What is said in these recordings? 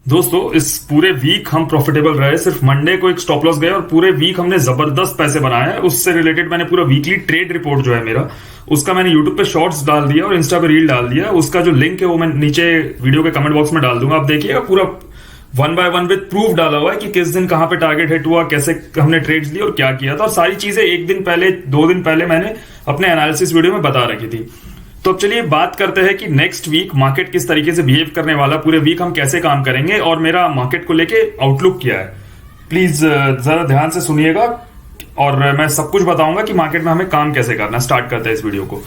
दोस्तों इस पूरे वीक हम प्रॉफिटेबल रहे। सिर्फ मंडे को एक स्टॉप लॉस गया और पूरे वीक हमने जबरदस्त पैसे बनाए हैं। उससे रिलेटेड मैंने पूरा वीकली ट्रेड रिपोर्ट जो है मेरा, उसका मैंने यूट्यूब पे शॉर्ट्स डाल दिया और इंस्टा पे रील डाल दिया। उसका जो लिंक है वो मैं नीचे वीडियो के कमेंट बॉक्स में डाल दूंगा। आप देखिएगा पूरा 1 बाय 1 विद प्रूफ डाला हुआ है कि किस दिन कहां पे टारगेट हिट हुआ, कैसे हमने ट्रेड्स लिए और क्या किया था। और सारी चीजें एक दिन पहले 2 दिन पहले मैंने अपने एनालिसिस वीडियो में बता रखी थी। तो अब चलिए बात करते हैं कि नेक्स्ट वीक मार्केट किस तरीके से बिहेव करने वाला, पूरे वीक हम कैसे काम करेंगे और मेरा मार्केट को लेके आउटलुक क्या है। प्लीज जरा ध्यान से सुनिएगा और मैं सब कुछ बताऊंगा कि मार्केट में हमें काम कैसे करना। स्टार्ट करते हैं इस वीडियो को।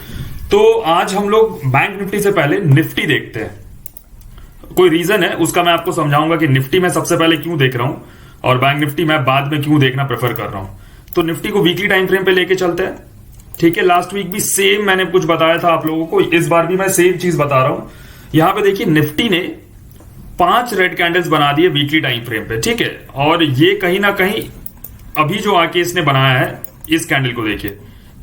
तो आज हम लोग बैंक निफ्टी से पहले निफ्टी देखते हैं। कोई रीजन है उसका मैं आपको समझाऊंगा कि निफ्टी मैं सबसे पहले क्यों देख रहा हूं और बैंक निफ्टी मैं बाद में क्यों देखना प्रेफर कर रहा हूं। तो निफ्टी को वीकली टाइम फ्रेम पे लेके चलते हैं। ठीक है, लास्ट वीक भी सेम मैंने कुछ बताया था आप लोगों को, इस बार भी मैं सेम चीज बता रहा हूं। यहां पे देखिए निफ्टी ने 5 रेड कैंडल्स बना दिए वीकली टाइम फ्रेम पे। ठीक है, और ये कहीं ना कहीं अभी जो आके इसने बनाया है, इस कैंडल को देखिए,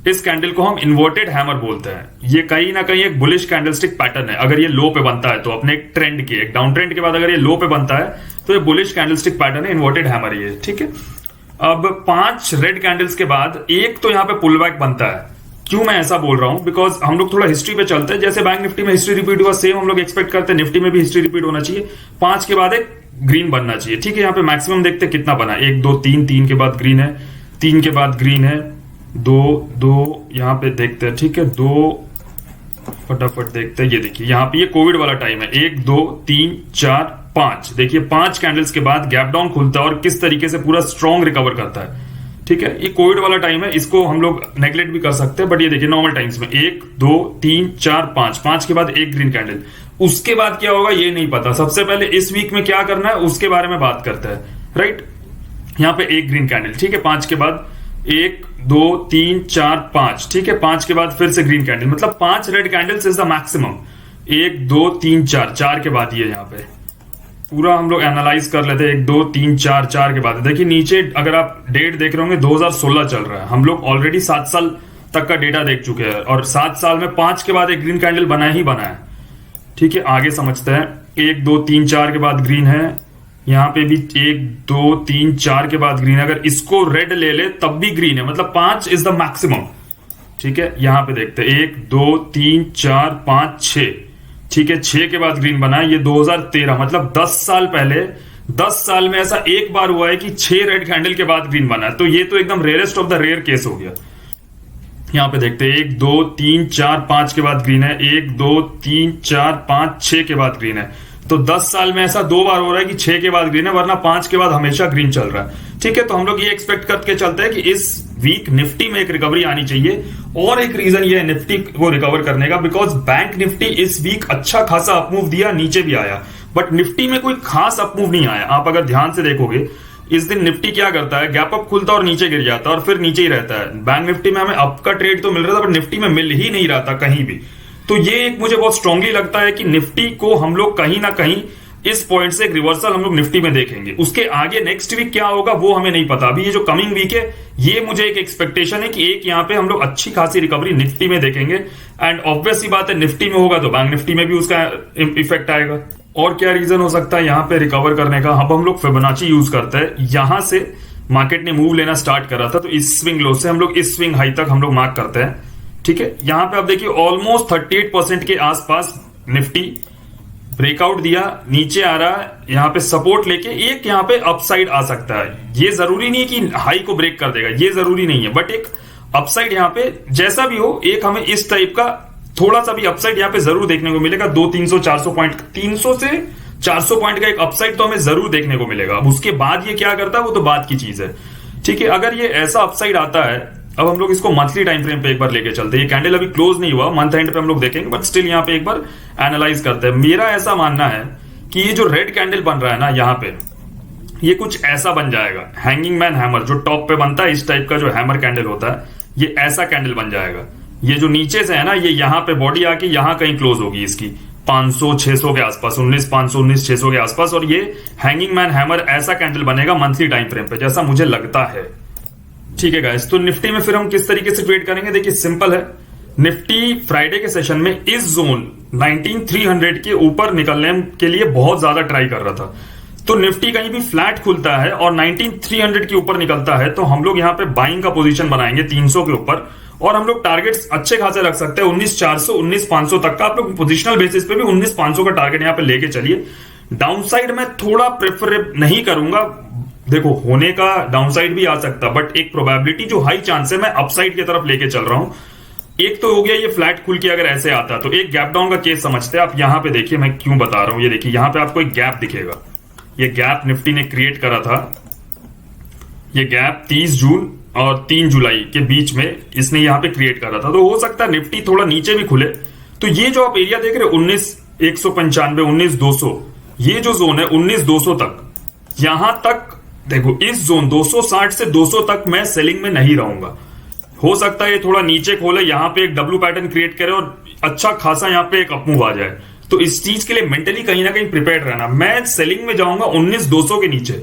इस कैंडल को हम इन्वर्टेड हैमर बोलते हैं। ये कहीं ना कहीं एक बुलिश कैंडलस्टिक पैटर्न है। अगर ये लो पे बनता है तो अपने एक ट्रेंड के, एक डाउन ट्रेंड के बाद अगर ये लो पे बनता है तो ये बुलिश कैंडलस्टिक पैटर्न है, इन्वर्टेड हैमर ये। ठीक है, अब 5 रेड कैंडल्स के बाद एक तो यहां पे पुल बैक बनता है। क्यों मैं ऐसा बोल रहा हूं? बिकॉज हम लोग थोड़ा हिस्ट्री पे चलते हैं। जैसे बैंक निफ्टी में हिस्ट्री रिपीट हुआ, सेम हम लोग एक्सपेक्ट करते हैं निफ्टी में भी हिस्ट्री रिपीट होना चाहिए। 5 के बाद एक ग्रीन बनना चाहिए। ठीक है, यहाँ पे मैक्सिमम देखते हैं कितना बना, 1 2 3, 3 के बाद ग्रीन है, 3 के बाद ग्रीन है, 2 2 यहाँ पे देखते हैं। ठीक है, 2 फटाफट देखते हैं। ये देखिए यहाँ पे ये कोविड वाला टाइम है, 1 2 3 4 5। देखिए 5 कैंडल्स के बाद गैप डाउन खुलता है और किस तरीके से पूरा स्ट्रॉन्ग रिकवर करता है। ठीक है, ये कोविड वाला टाइम है, इसको हम लोग नेग्लेक्ट भी कर सकते हैं, बट ये देखिए नॉर्मल टाइम्स में 1 2 3 4 5, 5 के बाद एक ग्रीन कैंडल। उसके बाद क्या होगा ये नहीं पता। सबसे पहले इस वीक में क्या करना है उसके बारे में बात करते हैं। राइट, यहाँ पे एक ग्रीन कैंडल। ठीक है, 5 के बाद 1 2 3 4 5। ठीक है, 5 के बाद फिर से ग्रीन कैंडल, मतलब 5 red candles is the maximum. 1 2 3 4, 4 के बाद ये यहाँ पे पूरा हम लोग एनालाइज कर लेते हैं। 1 2 3 4, 4 के बाद देखिए नीचे, अगर आप डेट देख रहे होंगे 2016 चल रहा है। हम लोग ऑलरेडी 7 साल तक का डेटा देख चुके हैं और 7 साल में 5 के बाद एक ग्रीन कैंडल बना ही बना है। ठीक है, आगे समझते हैं। 1 2 3 4 के बाद ग्रीन है, यहाँ पे भी 1 2 3 4 के बाद ग्रीन है। अगर इसको रेड ले ले तब भी ग्रीन है, मतलब 5 इज द मैक्सिमम। ठीक है, यहाँ पे देखते हैं 1 2 3 4 5 6। ठीक है, 6 के बाद ग्रीन बना है, ये 2013, मतलब 10 साल पहले, 10 साल में ऐसा एक बार हुआ है कि 6 रेड कैंडल के बाद ग्रीन बना है। तो ये तो एकदम rarest of the rare case हो गया। यहां पे देखते हैं 1 2 3 4 5 के बाद ग्रीन है, 1 2 3 4 5 6 के बाद ग्रीन है। तो 10 साल में ऐसा 2 बार हो रहा है कि 6 के बाद ग्रीन है, वरना 5 के बाद हमेशा ग्रीन चल रहा है। ठीक है, तो हम लोग ये एक्सपेक्ट करके चलते हैं कि इस वीक निफ्टी में एक रिकवरी आनी चाहिए। और एक रीजन ये है निफ्टी को रिकवर करने का, बिकॉज बैंक निफ्टी इस वीक अच्छा खासा अपमूव दिया, नीचे भी आया, बट निफ्टी में कोई खास अपमूव नहीं आया। आप अगर ध्यान से देखोगे इस दिन निफ्टी क्या करता है, गैप अप खुलता और नीचे गिर जाता और फिर नीचे ही रहता है। बैंक निफ्टी में हमें अप का ट्रेड तो मिल रहा था, बट निफ्टी में मिल ही नहीं रहा था कहीं भी। तो ये एक मुझे बहुत स्ट्रांगली लगता है कि निफ्टी को हम लोग कहीं ना कहीं इस पॉइंट से एक रिवर्सल हम लोग निफ्टी में देखेंगे। उसके आगे नेक्स्ट वीक क्या होगा वो हमें नहीं पता। अभी ये जो कमिंग वीक है, ये मुझे एक एक्सपेक्टेशन है कि एक यहाँ पे हम लोग अच्छी खासी रिकवरी निफ्टी में देखेंगे। एंड ऑब्वियस सी बात है, निफ्टी में होगा तो बैंक निफ्टी में भी उसका इफेक्ट आएगा। और क्या रीजन हो सकता है यहाँ पे रिकवर करने का? अब हम लोग फिबोनाची यूज करते हैं। यहां से मार्केट ने मूव लेना स्टार्ट करा था, तो इस स्विंग लो से हम लोग इस स्विंग हाई तक हम लोग मार्क करते हैं। ठीक है, यहां पे आप देखिए ऑलमोस्ट 38% के आसपास निफ्टी ब्रेकआउट दिया, नीचे आ रहा है, यहाँ पे सपोर्ट लेके एक यहाँ पे अपसाइड आ सकता है। ये जरूरी नहीं है कि हाई को ब्रेक कर देगा, ये जरूरी नहीं है, बट एक अपसाइड यहाँ पे जैसा भी हो, एक हमें इस टाइप का थोड़ा सा भी अपसाइड यहाँ पे जरूर देखने को मिलेगा। 200 300 400 पॉइंट, 300 से 400 पॉइंट का एक अपसाइड तो हमें जरूर देखने को मिलेगा। अब उसके बाद ये क्या करता है वो तो बात की चीज है। ठीक है, अगर ये ऐसा अपसाइड आता है, अब हम लोग इसको मंथली टाइम फ्रेम पे एक बार लेके चलते हैं। ये कैंडल अभी क्लोज नहीं हुआ, मंथ एंड पे हम लोग देखेंगे, बट स्टिल यहाँ पे एक बार एनालाइज करते हैं। मेरा ऐसा मानना है कि ये जो रेड कैंडल बन रहा है ना यहाँ पे, ये कुछ ऐसा बन जाएगा, हैंगिंग मैन हैमर जो टॉप पे बनता है, इस टाइप का जो हैमर कैंडल होता है, ये ऐसा कैंडल बन जाएगा। ये जो नीचे से है ना, ये यहाँ पे बॉडी आके यहाँ कहीं क्लोज होगी इसकी 500 600 के आसपास, 500 19 600 के आसपास, और ये हैंगिंग मैन हैमर ऐसा कैंडल बनेगा मंथली टाइम फ्रेम पे, जैसा मुझे लगता है। ठीक है गाइस, तो निफ्टी में फिर हम किस तरीके से ट्रेड करेंगे? देखिए सिंपल है, निफ्टी फ्राइडे के सेशन में इस जोन 19300 के ऊपर निकलने के लिए बहुत ज्यादा ट्राई कर रहा था। तो निफ्टी कहीं भी फ्लैट खुलता है और 19300 के ऊपर निकलता है तो हम लोग यहाँ पे बाइंग का पोजीशन बनाएंगे 300 के ऊपर, और हम लोग टारगेट्स अच्छे खासे रख सकते हैं 19400 19500 तक का। आप लोग पोजिशनल बेसिस पे भी 19500 का टारगेट यहाँ पे लेके चलिए। डाउनसाइड में थोड़ा प्रेफर नहीं करूंगा, देखो होने का डाउनसाइड भी आ सकता, बट एक प्रोबेबिलिटी जो हाई चांस है मैं अपसाइड की तरफ लेके चल रहा हूं। एक तो हो गया ये फ्लैट खुल के अगर ऐसे आता तो एक गैप डाउन का केस समझते हैं। आप यहां पे देखिए मैं क्यों बता रहा हूं, ये देखिए यहां पे आपको एक गैप दिखेगा, ये गैप निफ्टी ने क्रिएट करा था, ये गैप 30 जून और 3 जुलाई के बीच में इसने यहां पे क्रिएट करा था। तो हो सकता है निफ्टी थोड़ा नीचे भी खुले। तो ये जो आप एरिया देख रहे हो 19195 19200, ये जो जोन है 19200 तक, यहां तक देखो इस जोन 260 से 200 तक मैं सेलिंग में नहीं रहूंगा। हो सकता है ये थोड़ा नीचे खोले, यहां पे एक डब्ल्यू पैटर्न क्रिएट करे और अच्छा खासा यहां पे एक अपमूव आ जाए। तो इस चीज के लिए मेंटली कहीं ना कहीं प्रिपेयर्ड रहना। मैं सेलिंग में जाऊंगा 19200 के नीचे।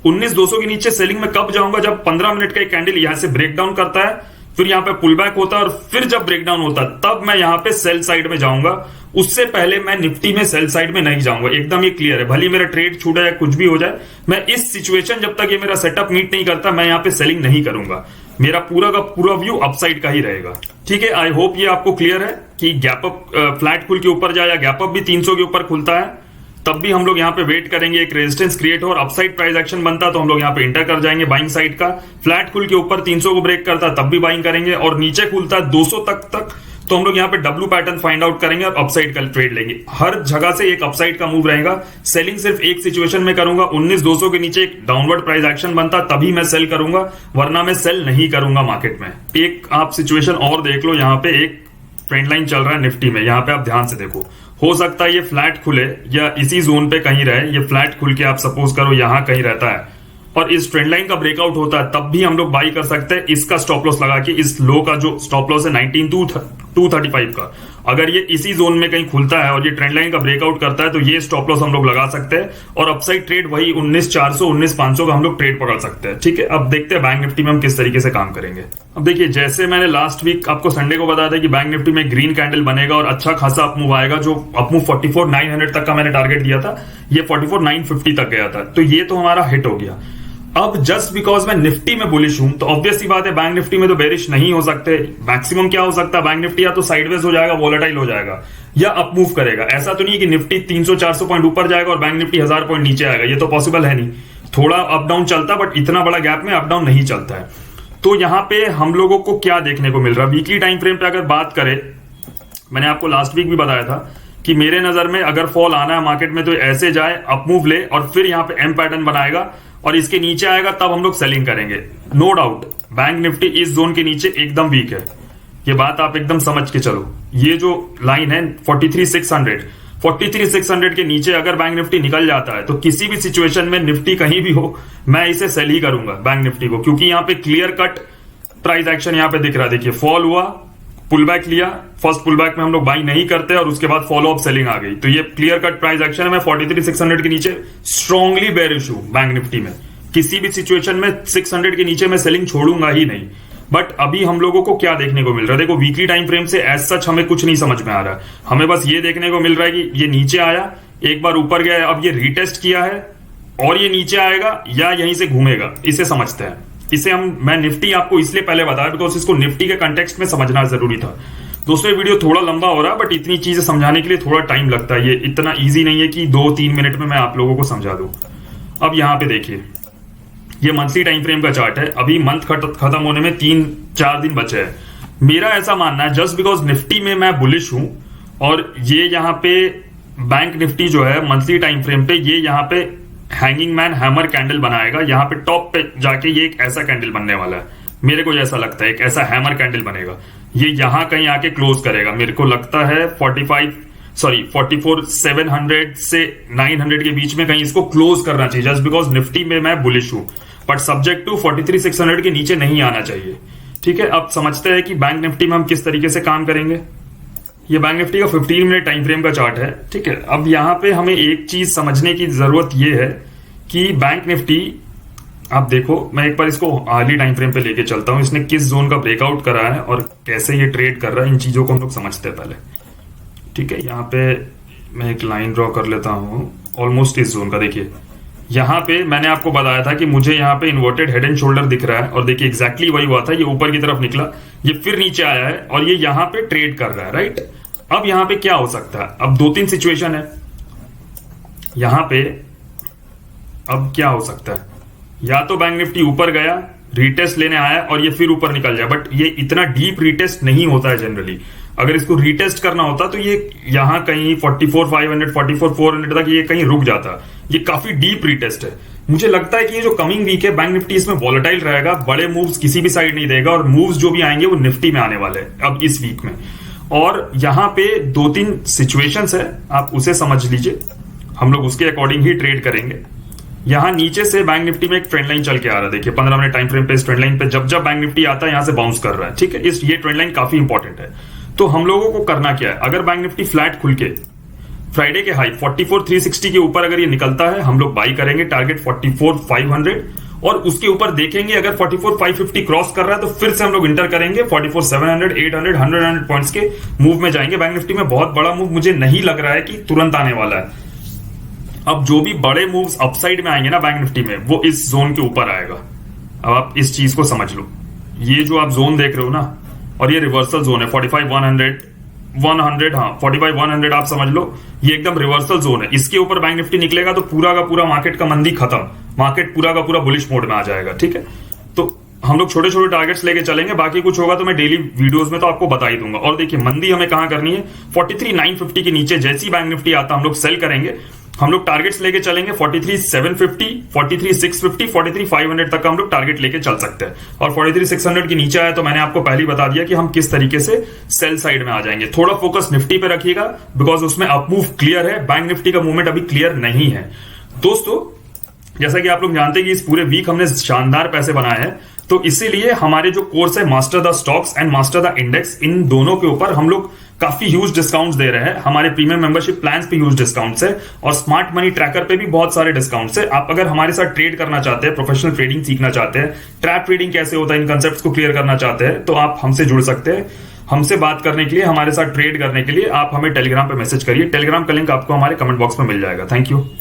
19200 के नीचे सेलिंग में कब जाऊंगा? जब 15 मिनट का एक कैंडल यहां से ब्रेक डाउन करता है, फिर यहां पे पुल बैक होता है, और फिर जब ब्रेक डाउन होता है तब मैं यहां पे सेल साइड में जाऊंगा। उससे पहले मैं निफ्टी में सेल साइड में नहीं जाऊंगा, एकदम ये क्लियर है। भले मेरा ट्रेड छूटा या कुछ भी हो जाए, मैं इस सिचुएशन जब तक ये मेरा सेटअप मीट नहीं करता मैं यहां पे सेलिंग नहीं करूंगा। मेरा पूरा का पूरा व्यू अपसाइड का ही रहेगा। ठीक है, आई होप ये आपको क्लियर है कि गैप अप फ्लैट खुल के ऊपर जाए या गैप अप भी 300 के ऊपर खुलता है तब भी हम लोग यहाँ पे वेट करेंगे, एक रेजिस्टेंस क्रिएट हो और अपसाइड प्राइस एक्शन बनता तो हम लोग यहाँ पे इंटर कर जाएंगे बाइंग साइड का। फ्लैट खुल के ऊपर 300 को ब्रेक करता तब भी बाइंग करेंगे, और नीचे खुलता है 200 तक तो हम लोग यहाँ पे डब्ल्यू पैटर्न फाइंड आउट करेंगे और अपसाइड का ट्रेड लेंगे। हर जगह से एक अपसाइड का मूव रहेगा। सेलिंग सिर्फ एक सिचुएशन में करूंगा, 19200 के नीचे एक डाउनवर्ड प्राइस एक्शन बनता तभी मैं सेल करूंगा, वरना मैं सेल नहीं करूंगा मार्केट में। एक आप सिचुएशन और देख लो, यहाँ पे एक ट्रेंड लाइन चल रहा है निफ्टी में, यहाँ पे आप ध्यान से देखो। हो सकता है ये फ्लैट खुले या इसी जोन पे कहीं रहे, ये फ्लैट खुल के आप सपोज करो यहां कहीं रहता है और इस ट्रेंड लाइन का ब्रेकआउट होता है तब भी हम लोग बाई कर सकते हैं इसका स्टॉप लॉस लगा के। इस लो का जो स्टॉप लॉस है 19235 का, अगर ये इसी जोन में कहीं खुलता है और ये ट्रेंड लाइन का ब्रेकआउट करता है तो ये स्टॉप लॉस हम लोग लगा सकते हैं, और अपसाइड ट्रेड वही 19400 19500 का हम लोग ट्रेड पकड़ सकते हैं। ठीक है, अब देखते हैं बैंक निफ्टी में हम किस तरीके से काम करेंगे। अब देखिए, जैसे मैंने लास्ट वीक आपको संडे को बताया था कि बैंक निफ्टी में ग्रीन कैंडल बनेगा और अच्छा खासा अपमूव आएगा, जो अपमूव 44900 तक का मैंने टारगेट दिया था, ये 44950 तक गया था, तो ये तो हमारा हिट हो गया। अब जस्ट बिकॉज मैं निफ्टी में बुलिश हूं तो ऑब्वियस सी बात है बैंक निफ्टी में तो बेरिश नहीं हो सकते। मैक्सिमम क्या हो सकता है, बैंक निफ्टी या तो साइडवेज हो जाएगा, वोलेटाइल हो जाएगा, या अप मूव करेगा। ऐसा तो नहीं कि निफ्टी 300-400 पॉइंट ऊपर जाएगा और बैंक निफ्टी 1000 पॉइंट नीचे आएगा, ये तो पॉसिबल है नहीं। थोड़ा अप डाउन चलता, बट इतना बड़ा गैप में अप डाउन नहीं चलता है। तो यहां पे हम लोगों को क्या देखने को मिल रहा है, वीकली टाइम फ्रेम पे अगर बात करें, मैंने आपको लास्ट वीक भी बताया था कि मेरे नजर में अगर फॉल आना है मार्केट में तो ऐसे जाए, अप मूव ले और फिर यहां पे एम पैटर्न बनाएगा और इसके नीचे आएगा तब हम लोग सेलिंग करेंगे। नो डाउट बैंक निफ्टी इस जोन के नीचे एकदम वीक है, ये बात आप एकदम समझ के चलो। ये जो लाइन है 43600 के नीचे अगर बैंक निफ्टी निकल जाता है तो किसी भी सिचुएशन में निफ्टी कहीं भी हो मैं इसे सेल ही करूंगा बैंक निफ्टी को, क्योंकि यहां पे क्लियर कट प्राइस एक्शन यहां पे दिख रहा है। देखिए फॉल हुआ, पुल बैक लिया, फर्स्ट पुल बैक में हम लोग बाई नहीं करते और उसके बाद फॉलो अप सेलिंग आ गई, तो ये क्लियर कट प्राइस एक्शन है। मैं 43600 के नीचे स्ट्रांगली बेयरिश हूं बैंक निफ्टी में, किसी भी सिचुएशन में 600 के नीचे मैं सेलिंग छोड़ूंगा ही नहीं। बट अभी हम लोगों को क्या देखने को मिल रहा है, देखो वीकली टाइम फ्रेम से एज सच हमें कुछ नहीं समझ में आ रहा है। हमें बस ये देखने को मिल रहा है कि ये नीचे आया, एक बार ऊपर गया, अब ये रीटेस्ट किया है और ये नीचे आएगा या यहीं से घूमेगा, इसे समझते हैं। इसे मैं निफ्टी आपको इसलिए पहले बताया बिकॉज इसको निफ्टी के कंटेक्स्ट में समझना जरूरी था। दोस्तों ये वीडियो थोड़ा लंबा हो रहा है, बट इतनी चीजें समझाने के लिए थोड़ा टाइम लगता है, ये इतना ईजी नहीं है कि 2-3 मिनट में मैं आप लोगों को समझा दूं। अब यहां पे देखिए, ये मंथली टाइम फ्रेम का चार्ट है, अभी मंथ खत्म होने में 3-4 दिन बचे हैं। मेरा ऐसा मानना है जस्ट बिकॉज निफ्टी में मैं बुलिश हूं और ये यहाँ पे बैंक निफ्टी जो है मंथली टाइम फ्रेम पे ये यहाँ पे हैंगिंग मैन हैमर कैंडल बनाएगा, यहाँ पे टॉप पे जाके ये एक ऐसा कैंडल बनने वाला है, मेरे को जैसा लगता है एक ऐसा हैमर कैंडल बनेगा। ये यहां कहीं आके क्लोज करेगा, मेरे को लगता है 44,700 से 900 के बीच में कहीं इसको क्लोज करना चाहिए, जस्ट बिकॉज निफ्टी में मैं बुलिश हूं, बट सब्जेक्ट टू 43,600 के नीचे नहीं आना चाहिए। ठीक है, अब समझते हैं कि बैंक निफ्टी में हम किस तरीके से काम करेंगे। ये बैंक निफ्टी का 15 मिनट टाइम फ्रेम का चार्ट है। ठीक है, अब यहां पे हमें एक चीज समझने की जरूरत यह है कि बैंक निफ्टी, आप देखो मैं एक बार इसको अर्ली टाइम फ्रेम पे लेके चलता हूं, इसने किस जोन का ब्रेकआउट करा है और कैसे ये ट्रेड कर रहा है, इन चीजों को हम लोग समझते हैं पहले। ठीक है, यहाँ पे मैं एक लाइन ड्रॉ कर लेता हूं ऑलमोस्ट इस जोन का। देखिए यहाँ पे मैंने आपको बताया था कि मुझे यहाँ पे इन्वर्टेड हेड एंड शोल्डर दिख रहा है, और देखिए एग्जैक्टली वही हुआ था। ये ऊपर की तरफ निकला, ये फिर नीचे आया है, और ये यहाँ पे ट्रेड कर रहा है, राइट। अब यहाँ पे क्या हो सकता है, अब दो तीन सिचुएशन है यहाँ पे। अब क्या हो सकता है, या तो बैंक निफ्टी ऊपर गया, रीटेस्ट लेने आया और ये फिर ऊपर निकल जाए, बट ये इतना डीप रीटेस्ट नहीं होता है जनरली। अगर इसको रीटेस्ट करना होता तो ये यहां कहीं 44,500 44,400 तक ये कहीं रुक जाता। ये काफी डीप रीटेस्ट है। मुझे लगता है कि ये जो कमिंग वीक है बैंक निफ्टी, इसमें वॉलेटाइल रहेगा, बड़े मूव्स किसी भी साइड नहीं देगा, और मूव्स जो भी आएंगे वो निफ्टी में आने वाले हैं अब इस वीक में। और यहां पे दो तीन सिचुएशंस है, आप उसे समझ लीजिए, हम लोग उसके अकॉर्डिंग ही ट्रेड करेंगे। यहां नीचे से बैंक निफ्टी में एक ट्रेंड लाइन चल के आ रहा है, देखिए 15 मिनट टाइम फ्रेम पे इस ट्रेंड लाइन पे जब जब बैंक निफ्टी आता है यहां से बाउंस कर रहा है, ठीक है। ये ट्रेंड लाइन काफी इंपॉर्टेंट है। तो हम लोगों को करना क्या है, अगर बैंक निफ्टी फ्लैट खुल के फ्राइडे के हाई 44,360 के ऊपर अगर ये निकलता है, हम लोग बाई करेंगे, टारगेट 44,500, और उसके ऊपर देखेंगे अगर 44,550 क्रॉस कर रहा है तो फिर से हम लोग इंटर करेंगे 44,700, 800, 100 पॉइंट्स के मूव में जाएंगे। बैंक निफ्टी में बहुत बड़ा मूव मुझे नहीं लग रहा है कि तुरंत आने वाला है। अब जो भी बड़े मूव्स अपसाइड में आएंगे ना बैंक निफ्टी में, वो इस जोन के ऊपर आएगा। अब आप इस चीज को समझ लो, ये जो आप जोन देख रहे हो ना, और ये रिवर्सल जोन है 45,100 हाँ 45,100 आप समझ लो, ये एकदम रिवर्सल जोन है। इसके ऊपर बैंक निफ्टी निकलेगा तो पूरा का पूरा मार्केट का मंदी खत्म, मार्केट पूरा का पूरा बुलिश मोड में आ जाएगा, ठीक है। तो हम लोग छोटे छोटे टारगेट्स लेके चलेंगे, बाकी कुछ होगा तो मैं डेली वीडियोस में तो आपको बता ही दूंगा। और देखिए मंदी हमें कहां करनी है, 43,950 के नीचे जैसी बैंक निफ्टी आता हम लोग सेल करेंगे। हम लोग टारगेट्स लेके चलेंगे 43,750, 43,650, 43,500 तक का हम लोग टारगेट लेके चल सकते हैं। और 43,600 के नीचे आया तो मैंने आपको पहले ही बता दिया कि हम किस तरीके से सेल साइड में आ जाएंगे। थोड़ा फोकस निफ्टी पे रखिएगा, बिकॉज उसमें अप मूव क्लियर है, बैंक निफ्टी का मूवमेंट अभी क्लियर नहीं है। दोस्तों जैसा कि आप लोग जानते हैं कि इस पूरे वीक हमने शानदार पैसे बनाए हैं, तो इसीलिए हमारे जो कोर्स है master the stocks and master the index, इन दोनों के ऊपर हम लोग काफी ह्यूज डिस्काउंट्स दे रहे हैं। हमारे प्रीमियम मेंबरशिप प्लान्स पे ह्यूज डिस्काउंट्स है, और स्मार्ट मनी ट्रैकर पे भी बहुत सारे डिस्काउंट्स है। आप अगर हमारे साथ ट्रेड करना चाहते हैं, प्रोफेशनल ट्रेडिंग सीखना चाहते हैं, ट्रैप ट्रेडिंग कैसे होता है, इन कंसेप्ट्स को क्लियर करना चाहते हैं, तो आप हमसे जुड़ सकते हैं। हमसे बात करने के लिए, हमारे साथ ट्रेड करने के लिए आप हमें टेलीग्राम पे मैसेज करिए। टेलीग्राम का लिंक आपको हमारे कमेंट बॉक्स में मिल जाएगा। Thank you.